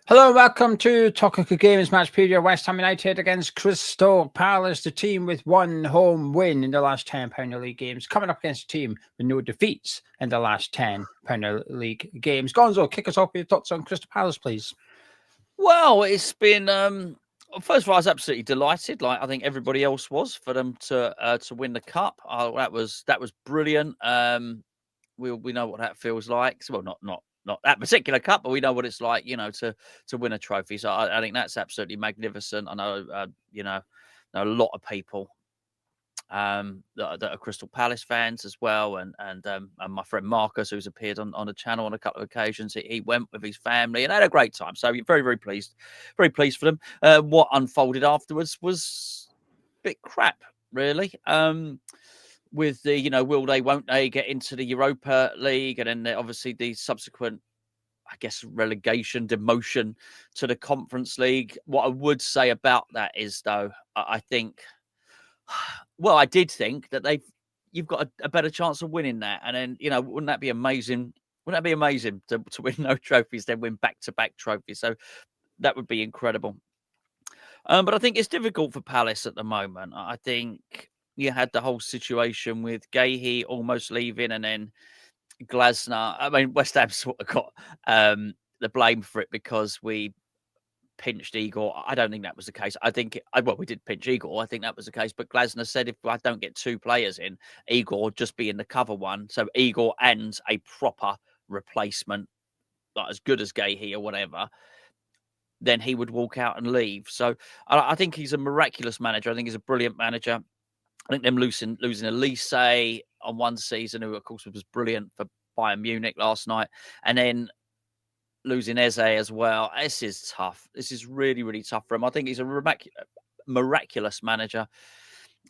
Hello and welcome to Topical Games Match Preview. West Ham United against Crystal Palace, the team with one home win in the last 10 Premier League games, coming up against a team with no defeats in the last 10 Premier League games. Gonzo, kick us off with your thoughts on Crystal Palace, please. Well, it's been first of all, I was absolutely delighted, like I think everybody else was, for them to win the cup. That was brilliant. We know what that feels like. Well, not that particular cup, but we know what it's like, to win a trophy. So I think that's absolutely magnificent. I know, know a lot of people that are Crystal Palace fans as well, and my friend Marcus, who's appeared on the channel on a couple of occasions, he went with his family and had a great time. So you're very pleased for them. What unfolded afterwards was a bit crap, really. With the will they won't they get into the Europa League, and then obviously the subsequent, I guess, relegation, demotion to the Conference League. What I would say about that is, though, I think. Well, I did think that you've got a better chance of winning that, and then wouldn't that be amazing? Wouldn't that be amazing to win no trophies, then win back-to-back trophies? So that would be incredible. But I think it's difficult for Palace at the moment. I think you had the whole situation with Gahey almost leaving, and then Glasner. I mean, West Ham sort of got the blame for it because we pinched Igor. I don't think that was the case. I think, we did pinch Igor. I think that was the case. But Glasner said if I don't get two players in, Igor would just be in the cover one. So Igor and a proper replacement, like as good as Gahey or whatever, then he would walk out and leave. So I think he's a miraculous manager. I think he's a brilliant manager. I think them losing Elise on one season, who of course was brilliant for Bayern Munich last night, and then losing Eze as well. This is tough. This is really tough for him. I think he's a miraculous manager.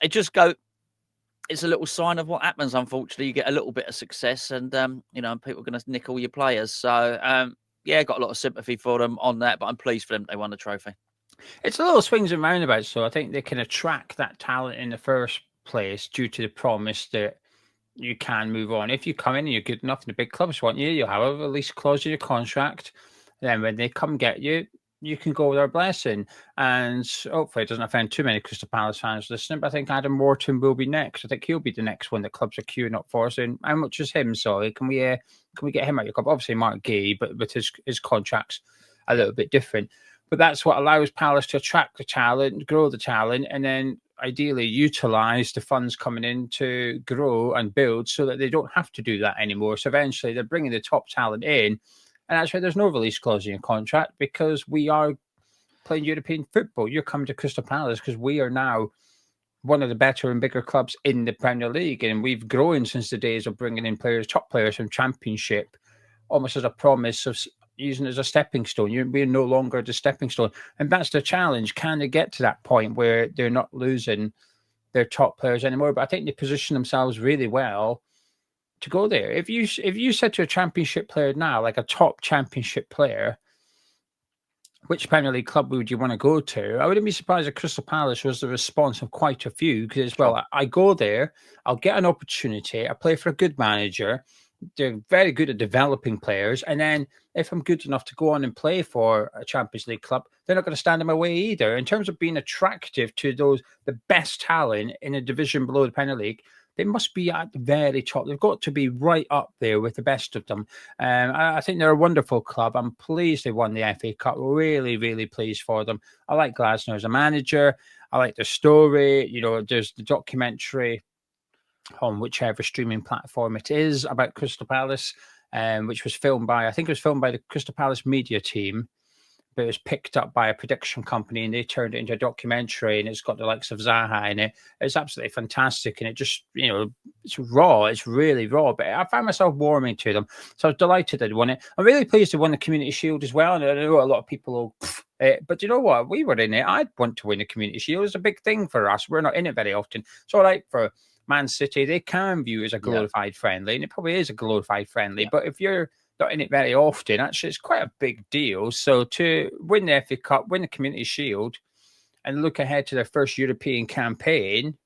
It's a little sign of what happens, unfortunately. You get a little bit of success and, people are going to nick all your players. So, got a lot of sympathy for them on that, but I'm pleased for them they won the trophy. It's a little swings and roundabouts, so I think they can attract that talent in the first place due to the promise that you can move on. If you come in and you're good enough and the big clubs want you, you'll have a release clause in your contract. Then when they come get you, you can go with their blessing. And hopefully it doesn't offend too many Crystal Palace fans listening, but I think Adam Wharton will be next. I think he'll be the next one that clubs are queuing up for. So how much is him? Sorry, can we get him out of your club? Obviously Mark Gay, but his contract's a little bit different. But that's what allows Palace to attract the talent, grow the talent, and then ideally utilize the funds coming in to grow and build so that they don't have to do that anymore. So eventually they're bringing the top talent in. And actually, there's no release clause in your contract because we are playing European football. You're coming to Crystal Palace because we are now one of the better and bigger clubs in the Premier League. And we've grown since the days of bringing in top players from Championship, almost as a promise of using it as a stepping stone. We're no longer the stepping stone. And that's the challenge. Can they get to that point where they're not losing their top players anymore? But I think they position themselves really well to go there. If you said to a Championship player now, like a top Championship player, which Premier League club would you want to go to? I wouldn't be surprised if Crystal Palace was the response of quite a few because, well, I go there, I'll get an opportunity, I play for a good manager, they're very good at developing players, and then if I'm good enough to go on and play for a Champions League club, they're not going to stand in my way either. In terms of being attractive to the best talent in a division below the Premier League, they must be at the very top. They've got to be right up there with the best of them. I think they're a wonderful club. I'm pleased they won the FA Cup. Really pleased for them. I like Glasner as a manager. I like the story. There's the documentary on whichever streaming platform it is about Crystal Palace, which was filmed by, I think it was filmed by the Crystal Palace media team, but it was picked up by a production company and they turned it into a documentary, and it's got the likes of Zaha in it. It's absolutely fantastic, and it just, it's raw. It's really raw, but I found myself warming to them. So I was delighted they'd won it. I'm really pleased they won the Community Shield as well, and I know a lot of people will, but you know what? We were in it. I'd want to win the Community Shield. It's a big thing for us. We're not in it very often. So for Man City, they can view it as a glorified friendly, and it probably is a glorified friendly, but if you're not in it very often, actually it's quite a big deal. So to win the FA Cup, win the Community Shield, and look ahead to their first European campaign,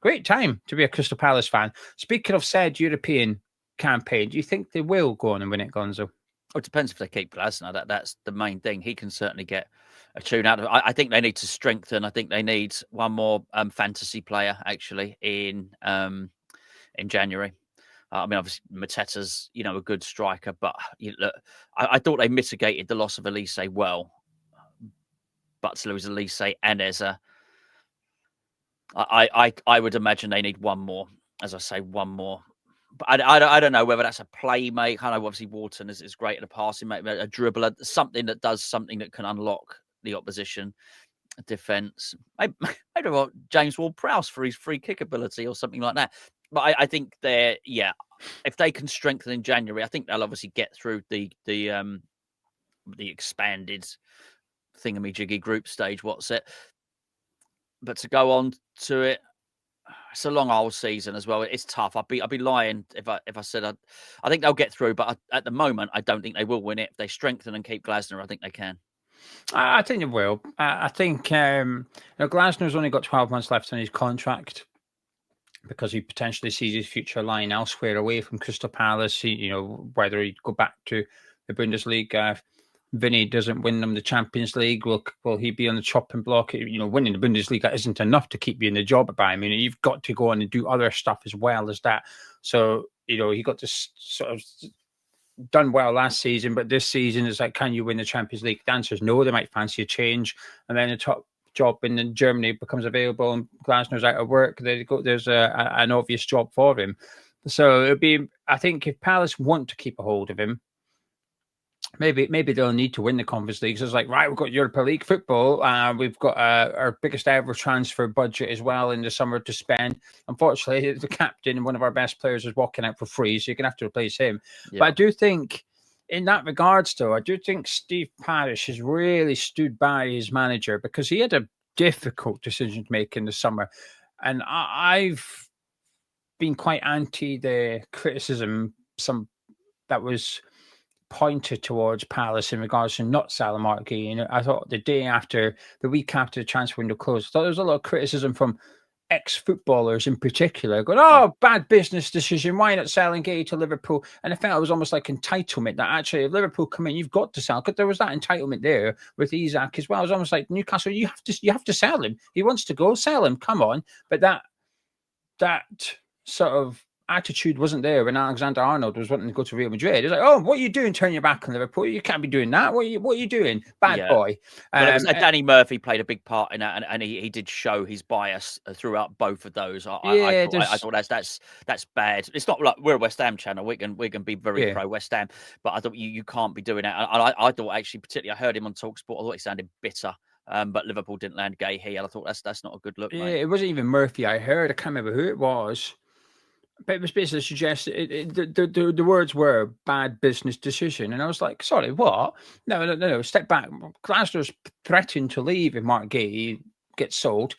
great time to be a Crystal Palace fan. Speaking of said European campaign, do you think they will go on and win it, Gonzo? it depends if they keep Glasner. That's the main thing. He can certainly get a tune out of it. I think they need to strengthen. I think they need one more fantasy player actually in January. I mean, obviously Mateta's a good striker, but look, I thought they mitigated the loss of Elise well, but to lose Elise and Eza, I would imagine they need one more. As I say, one more. But I don't know whether that's a playmate. I know obviously Wharton is great at the passing, maybe a dribbler, something that does something that can unlock the opposition defense. Maybe what James Ward-Prowse for his free kick ability or something like that. But I think if they can strengthen in January, I think they'll obviously get through the expanded thingamajiggy group stage. What's it? But to go on to it, it's a long old season as well. It's tough. I'd be lying if I said I think they'll get through, but at the moment I don't think they will win it. If they strengthen and keep Glasner, I think they can. I think they will. I think Glasner's only got 12 months left on his contract because he potentially sees his future lying elsewhere away from Crystal Palace. Whether he'd go back to the Bundesliga. If Vinny doesn't win them the Champions League, will he be on the chopping block? Winning the Bundesliga isn't enough to keep you in the job at Bayern Munich. You've got to go on and do other stuff as well as that. So, he got this sort of done well last season, but this season is like, can you win the Champions League? The answer is no. They might fancy a change, and then the top job in Germany becomes available, and Glasner's out of work. There's an obvious job for him. So it'd be, I think, if Palace want to keep a hold of him, maybe they'll need to win the Conference League. So it's like, right, we've got Europa League football. We've got our biggest ever transfer budget as well in the summer to spend. Unfortunately, the captain and one of our best players is walking out for free, so you're going to have to replace him. Yeah. But I do think, in that regards, though, I do think Steve Parish has really stood by his manager because he had a difficult decision to make in the summer. And I've been quite anti the criticism that was pointed towards Palace in regards to not selling Mark Gee. I thought the week after the transfer window closed, I thought there was a lot of criticism from ex-footballers in particular going, bad business decision, why not selling Gay to Liverpool? And I felt it was almost like entitlement that actually if Liverpool come in, you've got to sell, because there was that entitlement there with Isak as well. It was almost like Newcastle, you have to sell him. He wants to go, sell him, come on. But that sort of attitude wasn't there when Alexander-Arnold was wanting to go to Real Madrid. It's like, what are you doing turning your back on Liverpool? You can't be doing that. What are you doing? Bad boy. Danny Murphy played a big part in that, and he did show his bias throughout both of those. I thought that's bad. It's not like we're a West Ham channel. We can be very pro West Ham, but I thought you can't be doing that. I thought actually, particularly, I heard him on TalkSport. I thought he sounded bitter. But Liverpool didn't land Gay here. I thought that's not a good look. Mate. It wasn't even Murphy. I heard. I can't remember who it was. But it was basically suggested the words were bad business decision. And I was like, sorry, what? No, step back. Glasner's threatened to leave if Mark Gay gets sold.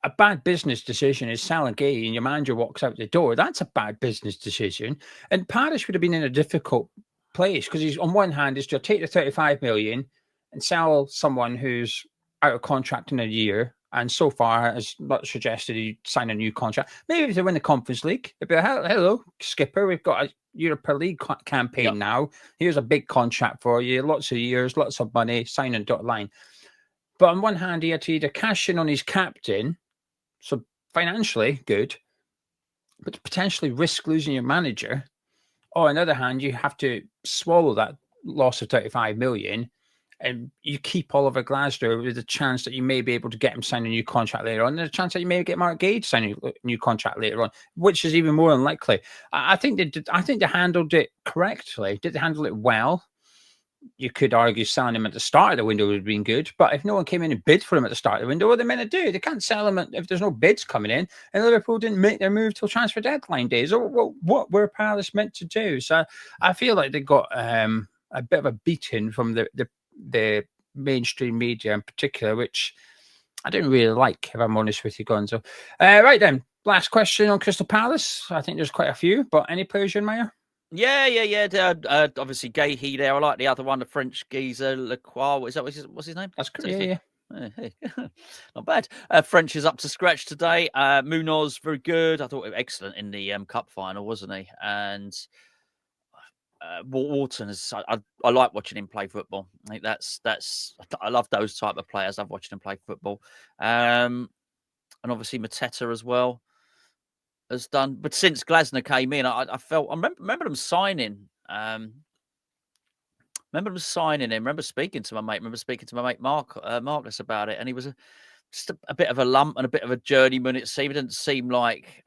A bad business decision is selling Gay and your manager walks out the door. That's a bad business decision. And Parish would have been in a difficult place because he's, on one hand, is to take the 35 million and sell someone who's out of contract in a year. And so far, has not suggested he sign a new contract. Maybe if they win the Conference League, they'd be like, hello, skipper, we've got a Europa League campaign now. Here's a big contract for you, lots of years, lots of money, sign and dot line. But on one hand, he had to either cash in on his captain, so financially good, but potentially risk losing your manager. Or on the other hand, you have to swallow that loss of 35 million and you keep Oliver Glasner with a chance that you may be able to get him sign a new contract later on. There's a chance that you may get Mark Gage sign a new contract later on, which is even more unlikely. I think they handled it correctly. Did they handle it well? You could argue selling him at the start of the window would have been good, but if no one came in and bid for him at the start of the window, what are they meant to do? They can't sell him if there's no bids coming in, and Liverpool didn't make their move till transfer deadline days. So what were Palace meant to do? So I feel like they got a bit of a beating from the mainstream media in particular, which I didn't really like, if I'm honest with you, Gonzo. Right then, last question on Crystal Palace. I think there's quite a few, but any players you admire? Yeah. Obviously, Gahey there. I like the other one, the French geezer, Lacroix. What's his name? That's correct. Yeah. Hey. Not bad. French is up to scratch today. Munoz, very good. I thought excellent in the cup final, wasn't he? And Wharton is. I like watching him play football. I think that's. I love those type of players. I've watched him play football, and obviously Mateta as well has done. But since Glasner came in, I felt. I remember them signing. Remember them signing him. Remember speaking to my mate. Remember speaking to my mate Marcus about it, and he was just a bit of a lump and a bit of a journeyman. It seemed. It didn't seem like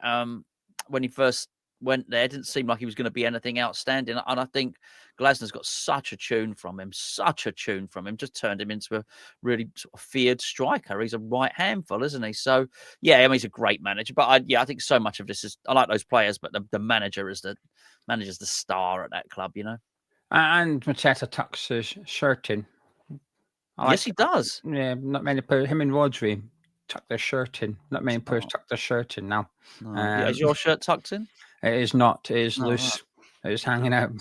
when he first went there, it didn't seem like he was going to be anything outstanding. And I think Glasner's got such a tune from him, just turned him into a really sort of feared striker. He's a right handful, isn't he? So yeah, I mean, he's a great manager. But I think so much of this is, I like those players, but the manager's the star at that club, you know. And Mateta tucks his shirt in. Yes, he does. Yeah, not many players. Him and Rodri tuck their shirt in. Not many players tuck their shirt in now. No. Is your shirt tucked in? It is not. It is loose. Right. It is hanging out.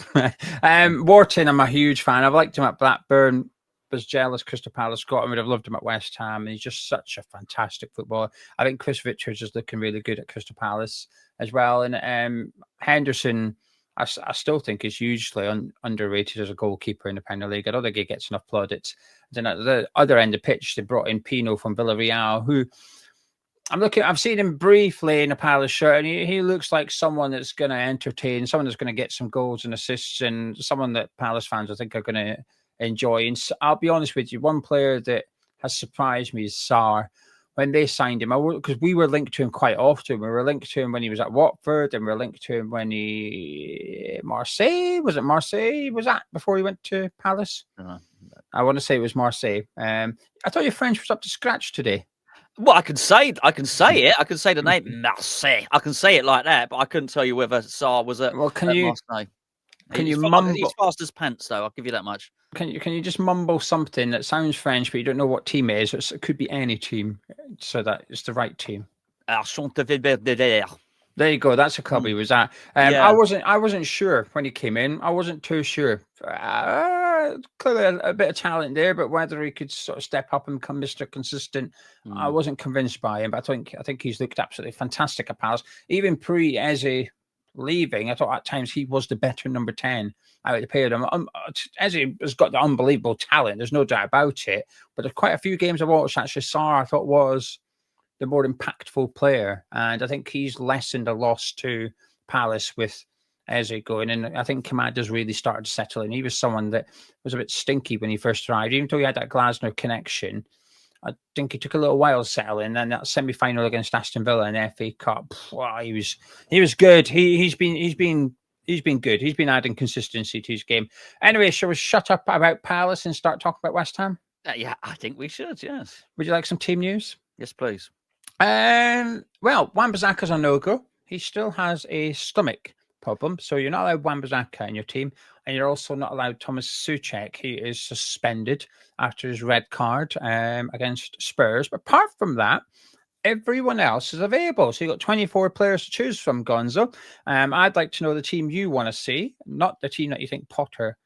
Wharton, I'm a huge fan. I've liked him at Blackburn. Was jealous Crystal Palace got him. Would have loved him at West Ham. And he's just such a fantastic footballer. I think Chris Richards is looking really good at Crystal Palace as well. And Henderson, I still think is hugely underrated as a goalkeeper in the Premier League. I don't think he gets enough plaudits. Then at the other end of the pitch, they brought in Pino from Villarreal, who I've seen him briefly in a Palace shirt, and he looks like someone that's going to entertain, someone that's going to get some goals and assists, and someone that Palace fans I think are going to enjoy. And I'll be honest with you, one player that has surprised me is Sarr. When they signed him, because we were linked to him quite often. We were linked to him when he was at Watford, and we were linked to him when Marseille. Was it Marseille? Was that before he went to Palace? I want to say it was Marseille. I thought your French was up to scratch today. Well, I can say it. I can say the name Marseille. I can say it like that, but I couldn't tell you whether Sarr was at Marseille. Can you mumble? He's fast as pants, though. I'll give you that much. Can you just mumble something that sounds French, but you don't know what team it is? It could be any team, so that it's the right team. There you go. That's a club he was at. I wasn't sure when he came in. I wasn't too sure. Clearly a bit of talent there, but whether he could sort of step up and become Mr. Consistent, I wasn't convinced by him. But I think he's looked absolutely fantastic at Palace. Even pre-Eze leaving, I thought at times he was the better number 10 out of the pair of them. Eze has got the unbelievable talent. There's no doubt about it. But there's quite a few games I watched. Actually, Sarr I thought was the more impactful player, and I think he's lessened a loss to Palace with Eze going. And I think Kamada's really started to settle in. He was someone that was a bit stinky when he first arrived, even though he had that Glasner connection. I think he took a little while to settle in. And that semi-final against Aston Villa in the FA Cup, wow, he was good. He's been good. He's been adding consistency to his game. Anyway, shall we shut up about Palace and start talking about West Ham? Yeah, I think we should. Yes. Would you like some team news? Yes, please. Well, Wan-Bissaka's a no-go. He still has a stomach problem, so you're not allowed Wan-Bissaka in your team, and you're also not allowed Tomas Soucek. He is suspended after his red card against Spurs. But apart from that, everyone else is available. So you've got 24 players to choose from, Gonzo. I'd like to know the team you want to see, not the team that you think Potter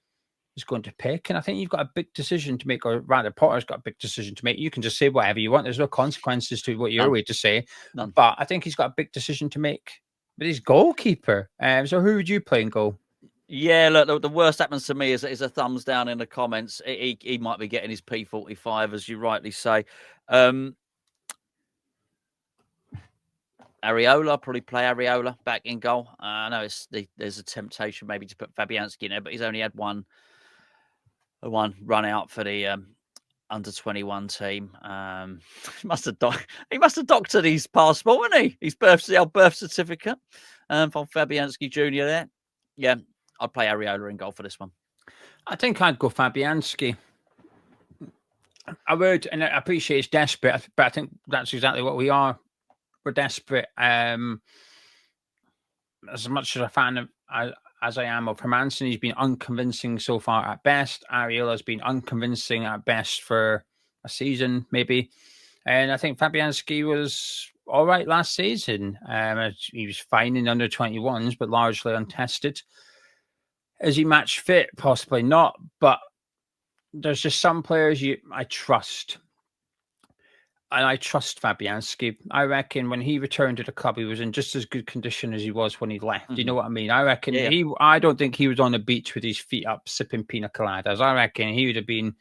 is going to pick. And I think you've got a big decision to make, or rather Potter's got a big decision to make. You can just say whatever you want. There's no consequences to what you're way to say. None. But I think he's got a big decision to make with his goalkeeper. So who would you play in goal? Yeah, look, the worst happens to me is a thumbs down in the comments. He might be getting his P45, as you rightly say. Areola, probably play Areola back in goal. I know there's a temptation maybe to put Fabianski in there, but he's only had one run out for the under 21 team. He must have doctored his passport, hasn't he? The old birth certificate from Fabianski Jr. there. Yeah, I'd play Areola in goal for this one. I think I'd go Fabianski. I would, and I appreciate it's desperate, but I think that's exactly what we are. We're desperate. As much as a fan of as I am of Hermansen, he's been unconvincing so far at best. Areola has been unconvincing at best for a season, maybe. And I think Fabianski was all right last season. He was fine in under 21s, but largely untested. Is he match fit? Possibly not. But there's just some players I trust. and I trust Fabianski. I reckon when he returned to the club, he was in just as good condition as he was when he left. You know what I mean? I reckon I don't think he was on the beach with his feet up sipping pina coladas. I reckon he would have been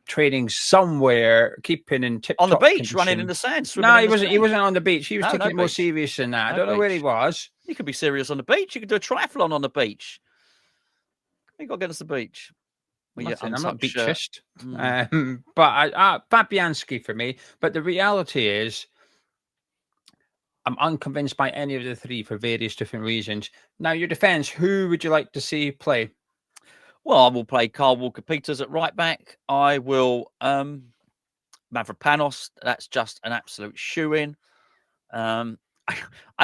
training somewhere, keeping in tip-top on the beach, condition. running in the sand. No, he wasn't. He wasn't on the beach. He was taking it more beach. serious than that. I don't know where he was. You could be serious on the beach. You could do a triathlon on the beach. You got to get us the beach. I'm not beachist. But Fabianski for me. But the reality is, I'm unconvinced by any of the three for various different reasons. Now, your defence, who would you like to see play? Well, I will play Kyle Walker-Peters at right back. I will Mavropanos. That's just an absolute shoe-in. I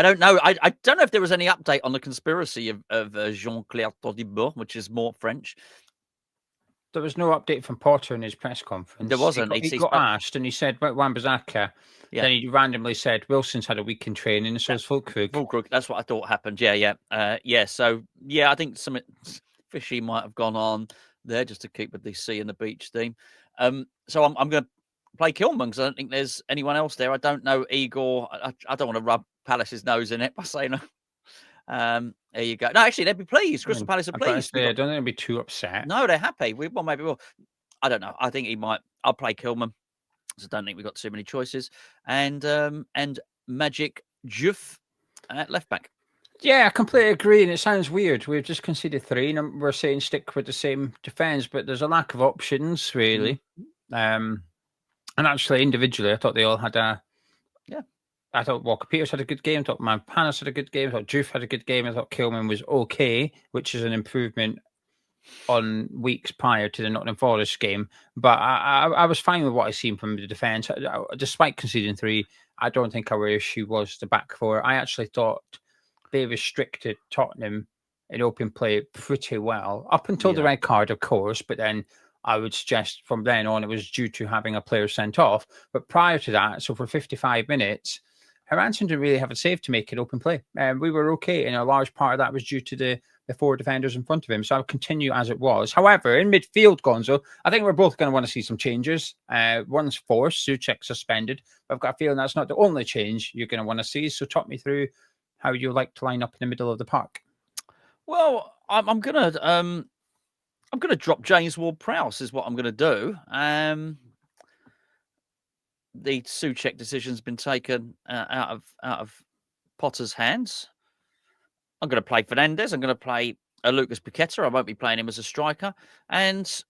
don't know. I don't know if there was any update on the conspiracy of Jean-Claire Todibo, which is more French. There was no update from Potter in his press conference. There wasn't. He got asked, and he said about Wan-Bissaka. Yeah. Then he randomly said Wilson's had a week in training, so is WHUCRY. WHUCRY. That's what I thought happened. Yeah. So I think some fishy might have gone on there just to keep with the sea and the beach theme. So I'm going to play Kilman because I don't think there's anyone else there. I don't know Igor. I don't want to rub Palace's nose in it by saying. There you go. No, actually, they'd be pleased. Crystal Palace are pleased. I don't think they'd be too upset. No, they're happy. Maybe we'll. I don't know. I think he might. I'll play Kilman. So I don't think we've got too many choices. And Magic Juf at left back. Yeah, I completely agree. And it sounds weird. We've just conceded 3 and we're saying stick with the same defence, but there's a lack of options, really. And actually, individually, I thought they all had a. Yeah. I thought Walker-Peters had a good game. I thought Panos had a good game. I thought Juf had a good game. I thought Kilman was okay, which is an improvement on weeks prior to the Nottingham Forest game. But I was fine with what I seen from the defence. Despite conceding 3, I don't think our issue was the back four. I actually thought they restricted Tottenham in open play pretty well, up until the red card, of course, but then I would suggest from then on it was due to having a player sent off. But prior to that, so for 55 minutes, Hermansen didn't really have a save to make in open play. We were okay, and a large part of that was due to the 4 defenders in front of him. So I'll continue as it was. However, in midfield, Gonzo, I think we're both going to want to see some changes. One's forced, Soucek suspended. I've got a feeling that's not the only change you're going to want to see. So talk me through how you like to line up in the middle of the park. Well, I'm gonna drop James Ward-Prowse is what I'm gonna do. The Soucek decision's been taken out of Potter's hands. I'm going to play Fernandes. I'm going to play Lucas Paqueta. I won't be playing him as a striker, and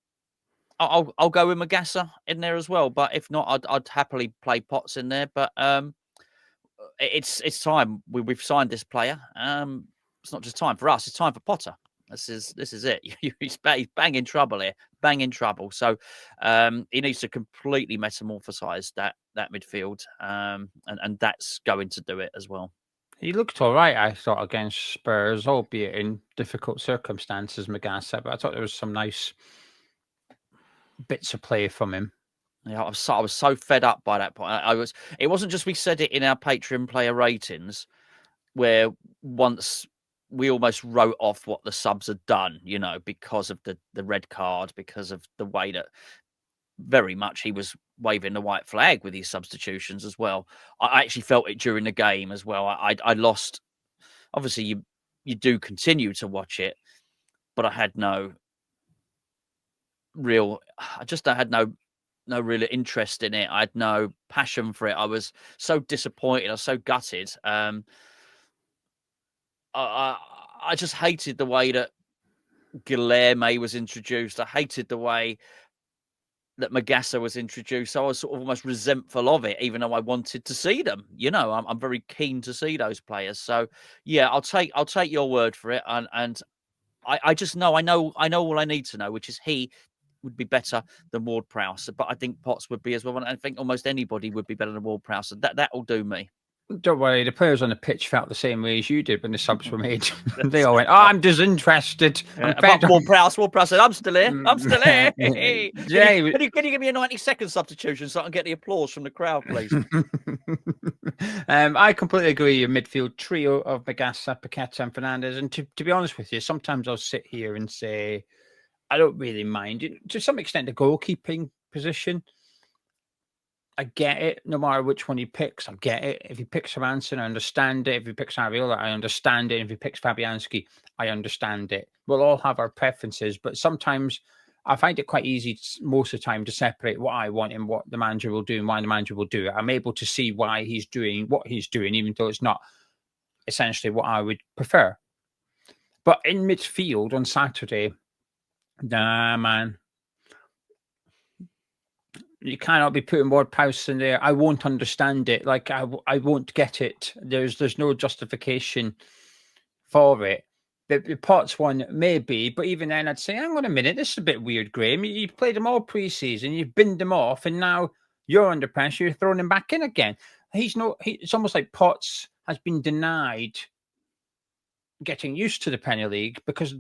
I'll go with Magassa in there as well. But if not, I'd happily play Potts in there. But it's time. We've signed this player. It's not just time for us. It's time for Potter. This is it. He's bang in trouble here. Bang in trouble. So he needs to completely metamorphosize that midfield, and that's going to do it as well. He looked all right, I thought, against Spurs, albeit in difficult circumstances, Magassa, but I thought there was some nice bits of play from him. Yeah, I was so fed up by that point. It wasn't just we said it in our Patreon player ratings, where once we almost wrote off what the subs had done, because of the red card, because of the way that very much he was waving the white flag with his substitutions as well. I actually felt it during the game as well. I lost. Obviously, you do continue to watch it, but I had no real real interest in it. I had no passion for it. I was so disappointed. I was so gutted. I just hated the way that Guilherme was introduced. I hated the way that Magassa was introduced. So I was sort of almost resentful of it, even though I wanted to see them. I'm very keen to see those players. So yeah, I'll take your word for it. And I just know, I know all I need to know, which is he would be better than Ward-Prowse. But I think Potts would be as well. And I think almost anybody would be better than Ward-Prowse. So that will do me. Don't worry, the players on the pitch felt the same way as you did when the subs were made. They all went, I'm disinterested. Ward-Prowse said, I'm still here. I'm still here. Jay, can you give me a 90-second substitution so I can get the applause from the crowd, please? I completely agree. Your midfield trio of Magassa, Paqueta and Fernandes. And to be honest with you, sometimes I'll sit here and say, I don't really mind. To some extent, the goalkeeping position. I get it. No matter which one he picks, I get it. If he picks Hermansen, I understand it. If he picks Ariola, I understand it. If he picks Fabianski, I understand it. We'll all have our preferences, but sometimes I find it quite easy most of the time to separate what I want and what the manager will do and why the manager will do it. I'm able to see why he's doing what he's doing, even though it's not essentially what I would prefer. But in midfield on Saturday, nah, man. You cannot be putting Ward-Prowse in there. I won't understand it. Like I won't get it. There's no justification for it. The Potts one maybe, but even then I'd say, hang on a minute, this is a bit weird, Graham. You've played them all pre-season, you've binned them off, and now you're under pressure. You're throwing him back in again. It's almost like Potts has been denied getting used to the Premier League because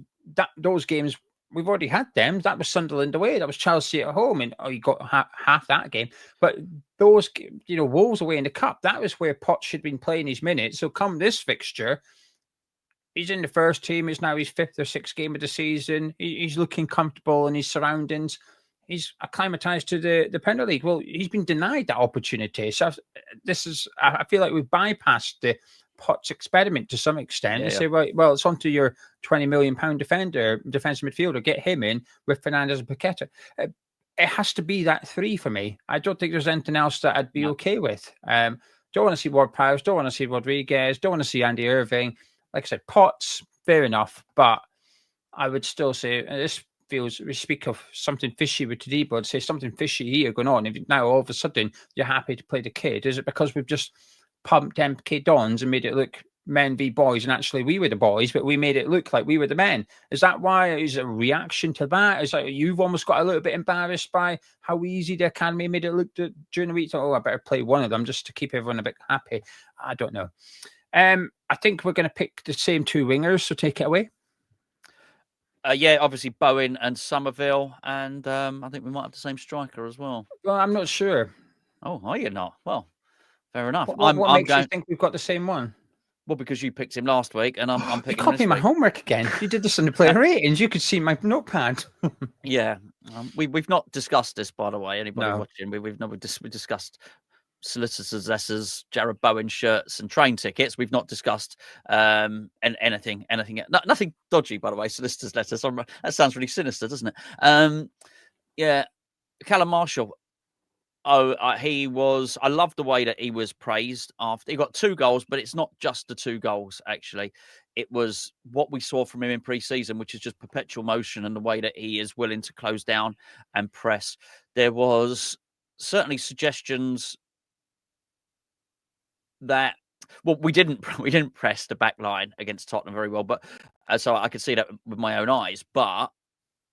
those games. We've already had them. That was Sunderland away. That was Chelsea at home, and you got half that game. But those, Wolves away in the cup. That was where Potts should have been playing his minutes. So come this fixture, he's in the first team. It's now his 5th or 6th game of the season. He's looking comfortable in his surroundings. He's acclimatized to the Premier League. Well, he's been denied that opportunity. So I feel like we've bypassed the Potts experiment to some extent. They say, right, well, it's onto your £20 million defensive midfielder. Get him in with Fernandes and Paqueta. It has to be that 3 for me. I don't think there's anything else that I'd be okay with. Don't want to see Ward-Prowse. Don't want to see Rodriguez. Don't want to see Andy Irving. Like I said, Potts, fair enough. But I would still say this feels, we speak of something fishy with Todibo. I'd say something fishy here going on. If now all of a sudden you're happy to play the kid, is it because we've just pumped MK Dons and made it look men v boys, and actually we were the boys, but we made it look like we were the men? Is that why? Is it a reaction to that? Is like you've almost got a little bit embarrassed by how easy the academy made it look during the week? Oh, I better play one of them just to keep everyone a bit happy. I don't know. I think we're going to pick the same 2 wingers, so take it away. Obviously Bowen and Somerville, and I think we might have the same striker as well. Well, I'm not sure. Oh, are you not? Well, fair enough. What makes you think we've got the same one? Well, because you picked him last week, and I'm picking. You copied my homework again. You did this on the player ratings. You could see my notepad. Yeah, we've not discussed this, by the way. Anybody watching? We discussed solicitors' letters, Jared Bowen shirts, and train tickets. We've not discussed anything. Nothing dodgy, by the way. Solicitors' letters. That sounds really sinister, doesn't it? Callum Marshall. He was. I love the way that he was praised after he got 2 goals, but it's not just the 2 goals. Actually, it was what we saw from him in pre-season, which is just perpetual motion and the way that he is willing to close down and press. There was certainly suggestions that we didn't press the back line against Tottenham very well, but so I could see that with my own eyes. But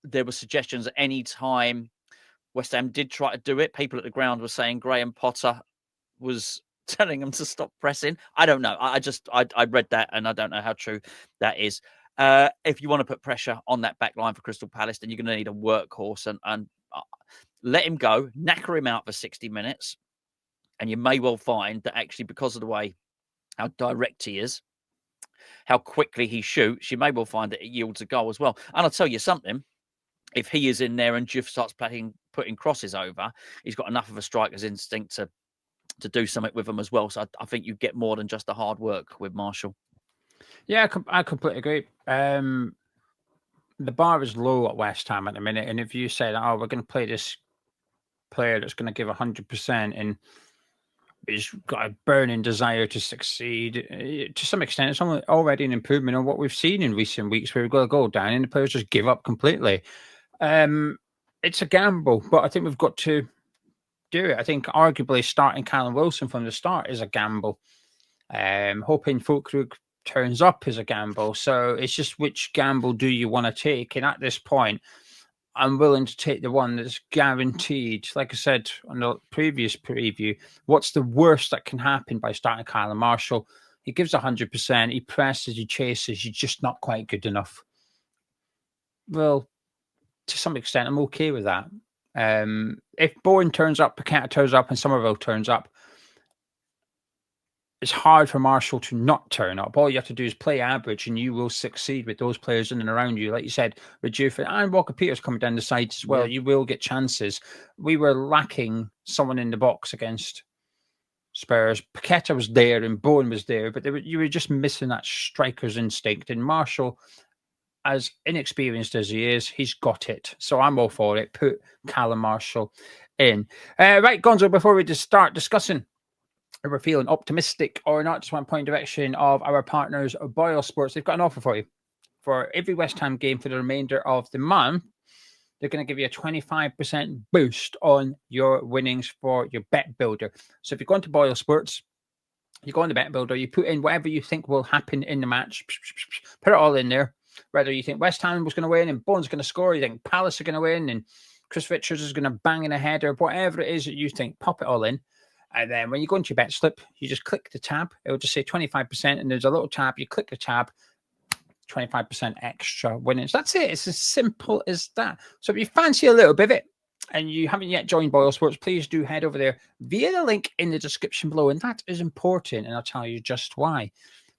there were suggestions at any time West Ham did try to do it. People at the ground were saying Graham Potter was telling them to stop pressing. I don't know. I read that, and I don't know how true that is. If you want to put pressure on that back line for Crystal Palace, then you're going to need a workhorse and let him go, knacker him out for 60 minutes. And you may well find that actually, because of the way how direct he is, how quickly he shoots, you may well find that it yields a goal as well. And I'll tell you something. If he is in there and Juve starts putting crosses over, he's got enough of a striker's instinct to do something with them as well. So I think you get more than just the hard work with Marshall. Yeah, I completely agree. The bar is low at West Ham at the minute, and if you said, "Oh, we're going to play this player that's going to give 100%," and he's got a burning desire to succeed, to some extent, it's already an improvement on what we've seen in recent weeks, where we've got to go down and the players just give up completely. It's a gamble, but I think we've got to do it. I think arguably starting Callum Wilson from the start is a gamble. Hoping Füllkrug turns up is a gamble. So it's just which gamble do you want to take? And at this point, I'm willing to take the one that's guaranteed. Like I said on the previous preview, what's the worst that can happen by starting Callum Marshall? He gives 100%. He presses, he chases. You're just not quite good enough. Well, to some extent, I'm okay with that. If Bowen turns up, Paqueta turns up, and Somerville turns up, it's hard for Marshall to not turn up. All you have to do is play average, and you will succeed with those players in and around you. Like you said, with Juffa and Walker Peters coming down the sides as well, you will get chances. We were lacking someone in the box against Spurs. Paqueta was there and Bowen was there, but you were just missing that striker's instinct. And Marshall, as inexperienced as he is, he's got it. So I'm all for it. Put Callum Marshall in. Right, Gonzo, before we just start discussing if we're feeling optimistic or not, just want to point direction of our partners, Boyle Sports. They've got an offer for you. For every West Ham game for the remainder of the month, they're going to give you a 25% boost on your winnings for your bet builder. So if you go into Boyle Sports, you go on the bet builder, you put in whatever you think will happen in the match, put it all in there. Whether you think West Ham was going to win and Bowen's going to score, you think Palace are going to win and Chris Richards is going to bang in a header, whatever it is that you think, pop it all in. And then when you go into your bet slip, you just click the tab. It will just say 25%, and there's a little tab. You click the tab, 25% extra winnings. That's it. It's as simple as that. So if you fancy a little bit of it and you haven't yet joined Boyle Sports, please do head over there via the link in the description below. And that is important, and I'll tell you just why.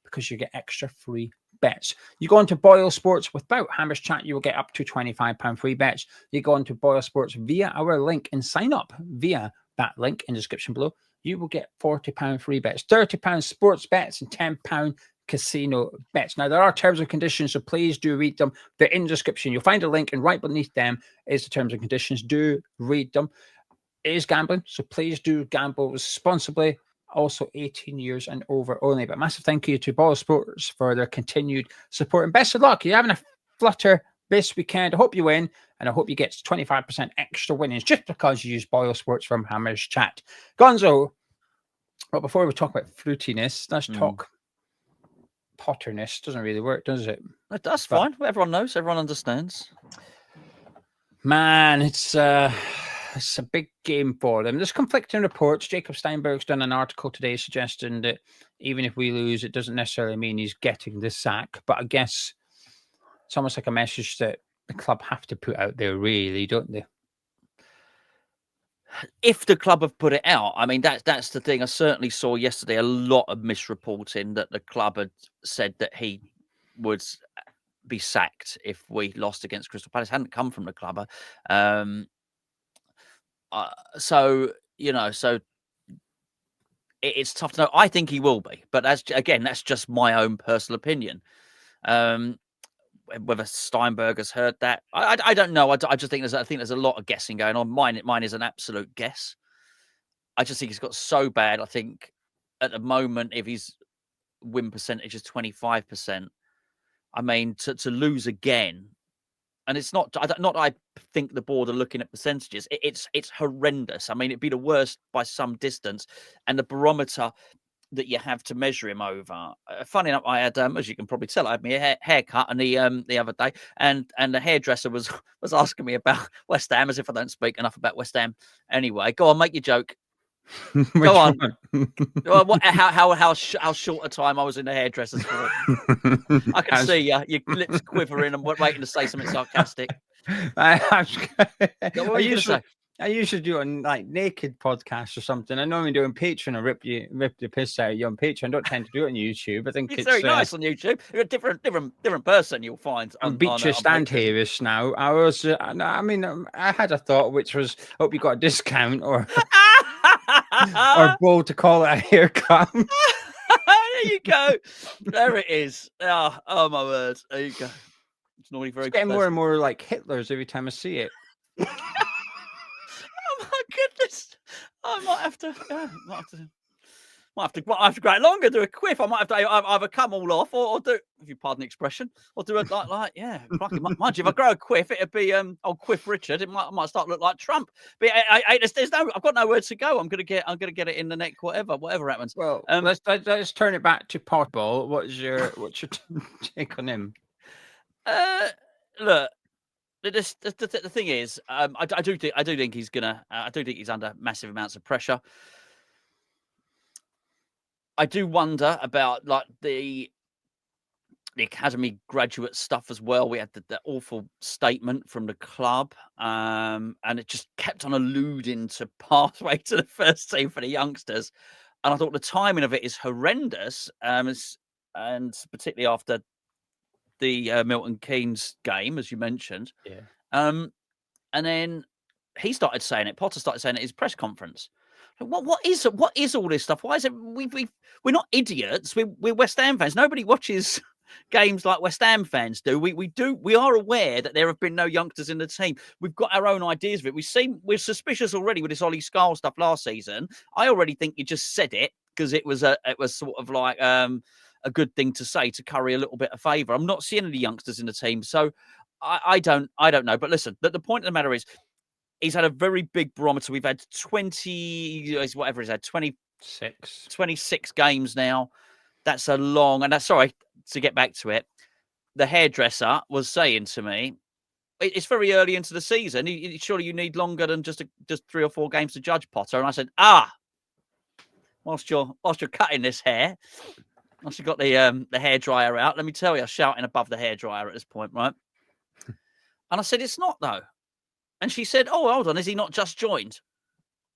Because you get extra free bets. You go into Boyle Sports without Hammer's Chat, you will get up to £25 free bets. You go into Boyle Sports via our link and sign up via that link in the description below. You will get £40 free bets, £30 sports bets, and £10 casino bets. Now, there are terms and conditions, so please do read them. They're in the description. You'll find a link, and right beneath them is the terms and conditions. Do read them. It is gambling, so please do gamble responsibly. Also 18 years and over only. But massive thank you to Boyle Sports for their continued support. And best of luck. You're having a flutter this weekend. I hope you win, and I hope you get 25% extra winnings just because you use Boyle Sports from Hammer's Chat. Gonzo, well, before we talk about fruitiness, let's talk potterness. Doesn't really work, does it? That's fine. Everyone knows. Everyone understands. Man, it's a big game for them. There's conflicting reports. Jacob Steinberg's done an article today suggesting that even if we lose, it doesn't necessarily mean he's getting the sack. But I guess it's almost like a message that the club have to put out there, really, don't they? If the club have put it out, I mean, that's the thing. I certainly saw yesterday a lot of misreporting that the club had said that he would be sacked if we lost against Crystal Palace. It hadn't come from the club. So it's tough to know. I think he will be, but that's just my own personal opinion. Whether Steinberg has heard that, I don't know. I just think there's a lot of guessing going on. Mine is an absolute guess. I just think he's got so bad. I think at the moment, if his win percentage is 25%, I mean, to lose again, and it's not I think the board are looking at percentages. It's horrendous. I mean, it'd be the worst by some distance, and the barometer that you have to measure him over. Funny enough, I had, as you can probably tell, I had my haircut and the other day, and the hairdresser was asking me about West Ham, as if I don't speak enough about West Ham. Anyway, go on, make your joke. Go on. How short a time I was in the hairdresser's for? I can see your lips quivering and waiting to say something sarcastic. What were you going to say? I usually do on like naked podcasts or something. I normally do on Patreon. I rip the piss out of you on Patreon. I don't tend to do it on YouTube. I think it's very nice on YouTube. You're a different person you'll find. I'm Beatrice and Harris now. I had a thought, which was, hope you got a discount or or bowl to call it a haircut. There you go. There it is. Oh my word. There you go. It's normally very. It's getting more and more like Hitler's every time I see it. Oh my goodness! I might have to go longer, do a quiff. I might have to either come all off or do, if you pardon the expression, or do it like mind you, if I grow a quiff, it'd be old Quiff Richard. It might start to look like Trump. But I've got nowhere to go. I'm gonna get it in the neck, whatever happens. Well, let's turn it back to Potball. What's your take on him? Look. The thing is, I do think he's gonna. I do think he's under massive amounts of pressure. I do wonder about like the academy graduate stuff as well. We had the awful statement from the club, and it just kept on alluding to pathway to the first team for the youngsters. and I thought the timing of it is horrendous. And particularly after the Milton Keynes game, as you mentioned. Yeah. And then he started saying it. Potter started saying it at his press conference. What is all this stuff? Why is it we're not idiots? We're West Ham fans. Nobody watches games like West Ham fans do. We are aware that there have been no youngsters in the team. We've got our own ideas of it. We're suspicious already with this Ollie Scarl stuff last season. I already think you just said it because it was sort of like a good thing to say to curry a little bit of favour. I'm not seeing any youngsters in the team, so I don't know. But listen, the point of the matter is, he's had a very big barometer. We've had 26 games now. That's a long, and that's sorry to get back to it. The hairdresser was saying to me, it's very early into the season. Surely you need longer than just 3 or 4 games to judge, Potter. And I said, whilst you're cutting this hair, once you got the hairdryer out, let me tell you, I'm shouting above the hairdryer at this point, right? And I said, it's not though. And she said, oh, hold on, is he not just joined?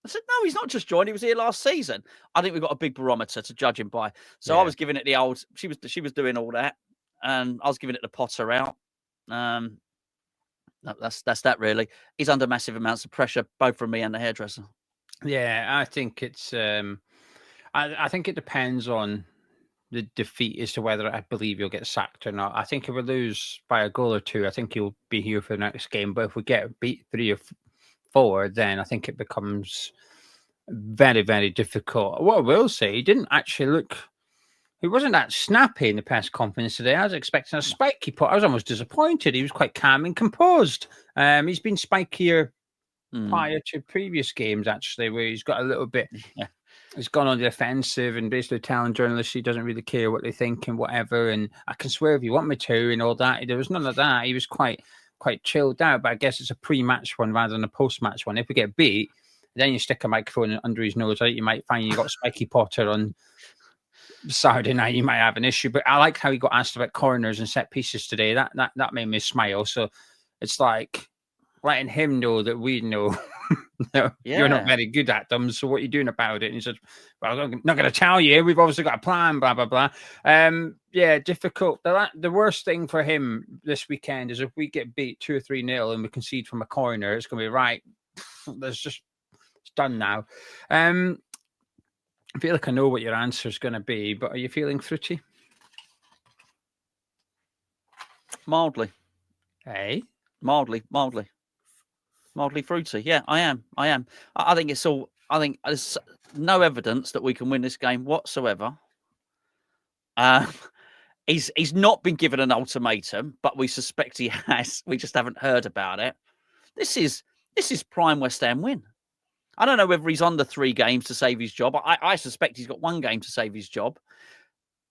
I said, no, he's not just joined. He was here last season. I think we've got a big barometer to judge him by. So I was giving it the old. She was doing all that, and I was giving it the Potter out. That's that really. He's under massive amounts of pressure, both from me and the hairdresser. Yeah, I think it's. I think it depends on the defeat as to whether I believe you'll get sacked or not. I think if we lose by a goal or 2, I think you'll be here for the next game. But if we get beat 3 or 4, then I think it becomes very, very difficult. What I will say, he didn't actually look. He wasn't that snappy in the press conference today. I was expecting a spiky put. I was almost disappointed. He was quite calm and composed. He's been spikier prior to previous games, actually, where he's got a little bit. Yeah. He's gone on the offensive and basically telling journalists he doesn't really care what they think and whatever. And I can swear if you want me to and all that. There was none of that. He was quite chilled out. But I guess it's a pre-match one rather than a post-match one. If we get beat, then you stick a microphone under his nose. You might find you got Spiky Potter on Saturday night. You might have an issue. But I like how he got asked about corners and set pieces today. That made me smile. So it's like letting him know that we know. No, you're not very good at them. So what are you doing about it? And he said, well, I'm not going to tell you. We've obviously got a plan, blah, blah, blah. Yeah, difficult. The worst thing for him this weekend is if we get beat 2 or 3-0 and we concede from a corner, it's going to be right. It's done now. I feel like I know what your answer is going to be, but are you feeling fruity? Mildly. Hey? Mildly fruity. Yeah, I am. I think there's no evidence that we can win this game whatsoever. He's not been given an ultimatum, but we suspect he has. We just haven't heard about it. This is prime West Ham win. I don't know whether he's under 3 games to save his job. I suspect he's got 1 game to save his job.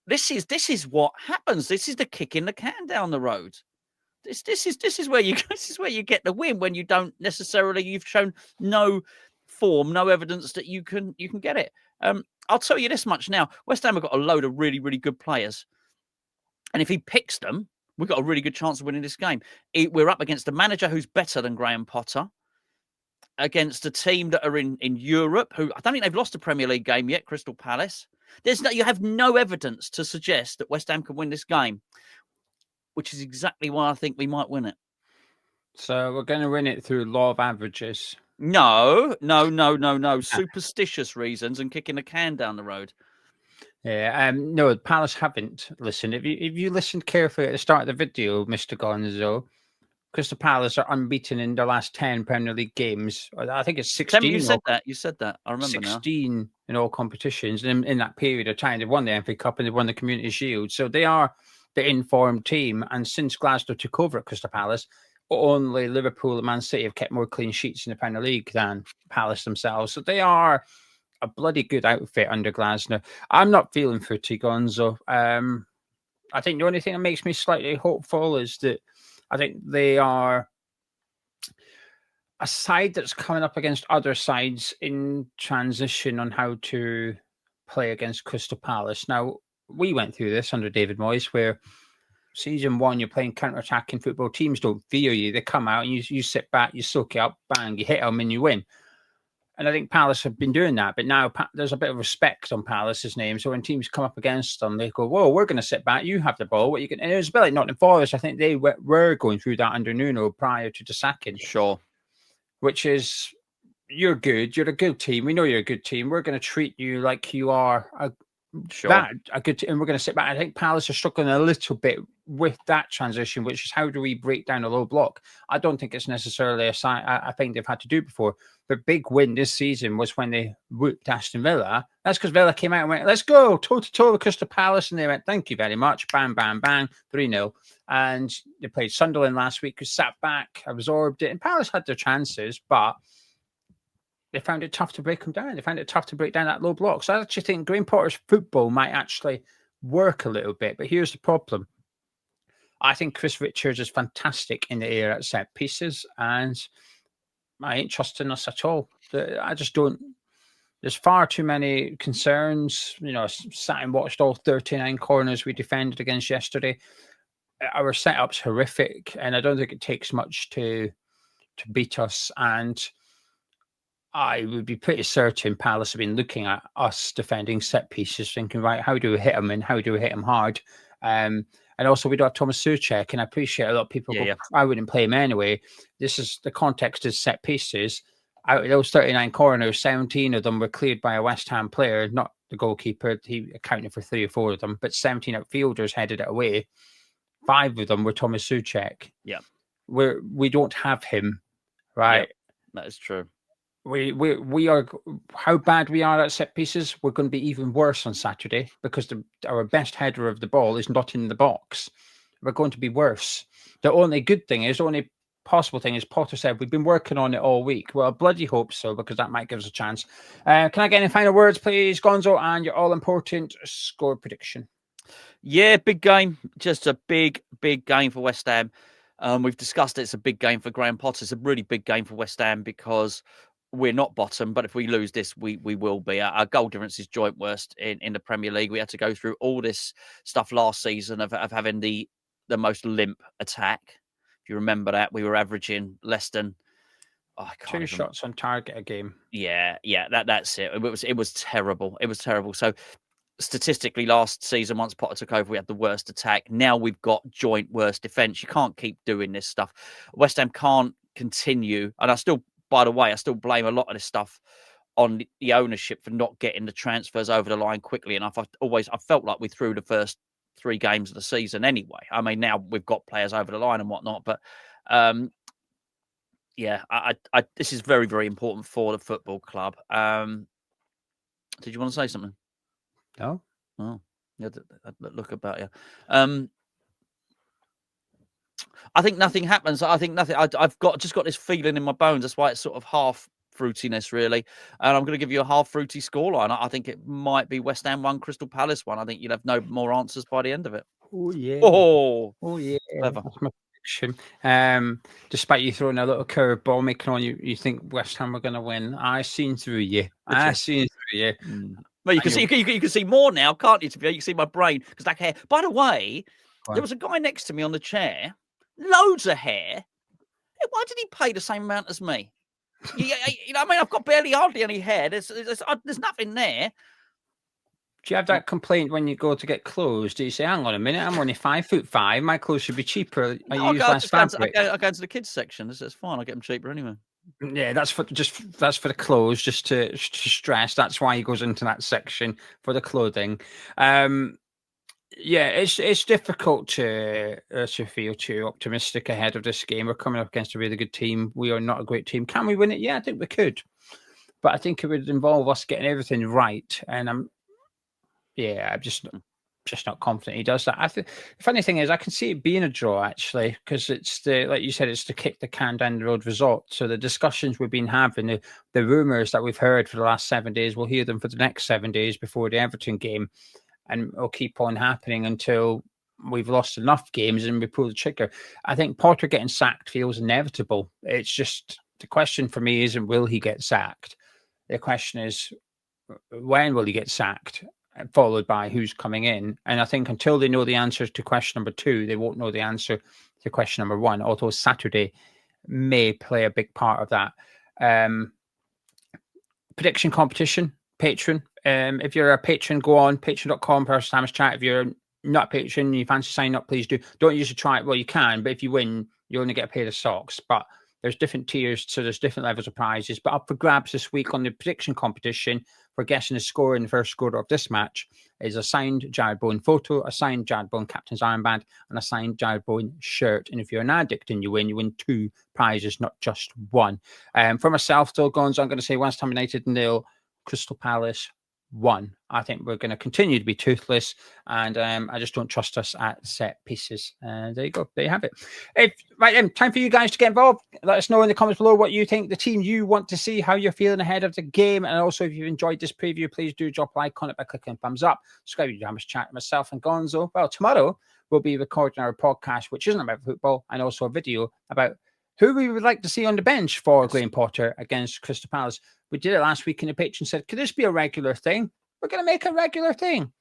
This is what happens. This is the kick in the can down the road. This is where you get the win when you don't necessarily, you've shown no form, no evidence that you can get it. I'll tell you this much now: West Ham have got a load of really, really good players, and if he picks them, we've got a really good chance of winning this game. We're up against a manager who's better than Graham Potter, against a team that are in Europe, who I don't think they've lost a Premier League game yet. Crystal Palace. You have no evidence to suggest that West Ham can win this game, which is exactly why I think we might win it. So we're going to win it through law of averages. No. Superstitious reasons and kicking the can down the road. Yeah, no, Palace haven't listened. If you listened carefully at the start of the video, Mr. Gonzo, Crystal Palace are unbeaten in their last 10 Premier League games. I think it's 16. You said that. I remember 16 now. In all competitions. And in that period of time, they won the FA Cup and they won the Community Shield. So they are the informed team. And since Glasner took over at Crystal Palace, only Liverpool and Man City have kept more clean sheets in the Premier League than Palace themselves. So they are a bloody good outfit under Glasner. I'm not feeling fruity, Gonzo. I think the only thing that makes me slightly hopeful is that I think they are a side that's coming up against other sides in transition on how to play against Crystal Palace. Now, we went through this under David Moyes, where season 1, you're playing counter-attacking football. Teams don't fear you. They come out and you sit back, you soak it up, bang, you hit them and you win. And I think Palace have been doing that, but now there's a bit of respect on Palace's name. So when teams come up against them, they go, "Whoa, we're going to sit back. You have the ball. What you can?" And it was a bit like Nottingham Forest. I think they were going through that under Nuno prior to the sacking. Sure. Which is, you're good. You're a good team. We know you're a good team. We're going to treat you like you are a good team, and we're going to sit back. I think Palace are struggling a little bit with that transition, which is how do we break down a low block? I don't think it's necessarily a sign I think they've had to do before. The big win this season was when they whooped Aston Villa. That's because Villa came out and went, "Let's go, toe-to-toe with Crystal Palace." And they went, "Thank you very much." Bang, bang, bang, 3-0. And they played Sunderland last week, who sat back, absorbed it. And Palace had their chances, but they found it tough to break them down. They found it tough to break down that low block. So I actually think Graham Potter's football might actually work a little bit. But here's the problem. I think Chris Richards is fantastic in the air at set pieces, and I ain't trusting us at all. I just don't. There's far too many concerns. You know, I sat and watched all 39 corners we defended against yesterday. Our setup's horrific, and I don't think it takes much to beat us. And I would be pretty certain Palace have been looking at us defending set pieces, thinking, right, how do we hit them and how do we hit them hard? And also, we don't have Tomas Soucek, and I appreciate a lot of people go, I wouldn't play him anyway. This is the context is set pieces. Out of those 39 corners, 17 of them were cleared by a West Ham player, not the goalkeeper. He accounted for 3 or 4 of them, but 17 outfielders headed it away. 5 of them were Tomas Soucek. Yeah. We don't have him, right? Yep, that is true. We are, how bad we are at set pieces, we're going to be even worse on Saturday because our best header of the ball is not in the box. We're going to be worse. The only good thing is, the only possible thing is, Potter said, we've been working on it all week. Well, I bloody hope so, because that might give us a chance. Can I get any final words, please, Gonzo, and your all-important score prediction? Yeah, big game. Just a big game for West Ham. We've discussed it's a big game for Graham Potter. It's a really big game for West Ham because we're not bottom, but if we lose this, we will be. Our goal difference is joint worst in the Premier League. We had to go through all this stuff last season of having the most limp attack. If you remember that, we were averaging less than 2 shots on target a game. Yeah, that's it. It was terrible. It was terrible. So statistically, last season, once Potter took over, we had the worst attack. Now we've got joint worst defense. You can't keep doing this stuff. West Ham can't continue. And by the way, I still blame a lot of this stuff on the ownership for not getting the transfers over the line quickly enough. I felt like we threw the first 3 games of the season anyway. I mean, now we've got players over the line and whatnot, but yeah, this is very, very important for the football club. Did you want to say something? No. Oh, yeah. Look about you. I think nothing happens. I think nothing. I've just got this feeling in my bones. That's why it's sort of half fruitiness, really. And I'm going to give you a half fruity scoreline. I think it might be West Ham 1, Crystal Palace 1. I think you'll have no more answers by the end of it. Oh yeah. Oh yeah. Clever. That's my prediction. Despite you throwing a little curveball, making on you think West Ham are going to win. I seen through you. Well, you can see more now, can't you? You can see my brain because that hair. By the way, there was a guy next to me on the chair, loads of hair. Why did he pay the same amount as me? You know, I mean, I've got hardly any hair. There's nothing there. Do you have that complaint when you go to get clothes? Do you say, "Hang on a minute, I'm only 5'5". My clothes should be cheaper. I use less fabric." I go into the kids section. It's fine. I get them cheaper anyway. Yeah, that's for the clothes, just to stress. That's why he goes into that section for the clothing. Yeah, it's difficult to feel too optimistic ahead of this game. We're coming up against a really good team. We are not a great team. Can we win it? Yeah, I think we could, but I think it would involve us getting everything right. And I'm just not confident he does that. I think the funny thing is I can see it being a draw actually, because it's like you said, it's to kick the can down the road result. So the discussions we've been having, the rumours that we've heard for the last 7 days, we'll hear them for the next 7 days before the Everton game, and it'll keep on happening until we've lost enough games and we pull the trigger. I think Potter getting sacked feels inevitable. It's just the question for me isn't will he get sacked. The question is when will he get sacked, followed by who's coming in. And I think until they know the answers to question number 2, they won't know the answer to question number 1, although Saturday may play a big part of that. prediction competition, Patreon. If you're a patron, go on patreon.com/TamasChat. If you're not a patron, you fancy signing up, please do. Don't usually try it. Well, you can, but if you win, you only get a pair of socks. But there's different tiers, so there's different levels of prizes. But up for grabs this week on the prediction competition for guessing the score in the first quarter of this match is a signed Jared Bowen photo, a signed Jared Bowen captain's armband, and a signed Jared Bowen shirt. And if you're an addict and you win 2 prizes, not just 1. For myself, though, Gonzo, I'm going to say West Ham United 0, Crystal Palace 1. I think we're going to continue to be toothless, and I just don't trust us at set pieces. There you go. There you have it. Right then, time for you guys to get involved. Let us know in the comments below what you think, the team you want to see, how you're feeling ahead of the game, and also if you've enjoyed this preview, please do drop a like on it by clicking thumbs up. Subscribe to Jammers Chat, myself and Gonzo. Well, tomorrow we'll be recording our podcast, which isn't about football, and also a video about who we would like to see on the bench for Graham Potter against Crystal Palace. We did it last week in the pitch and said, could this be a regular thing? We're going to make a regular thing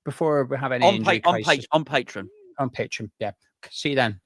before we have any injury crisis. On Patreon. On Patreon, yeah. See you then.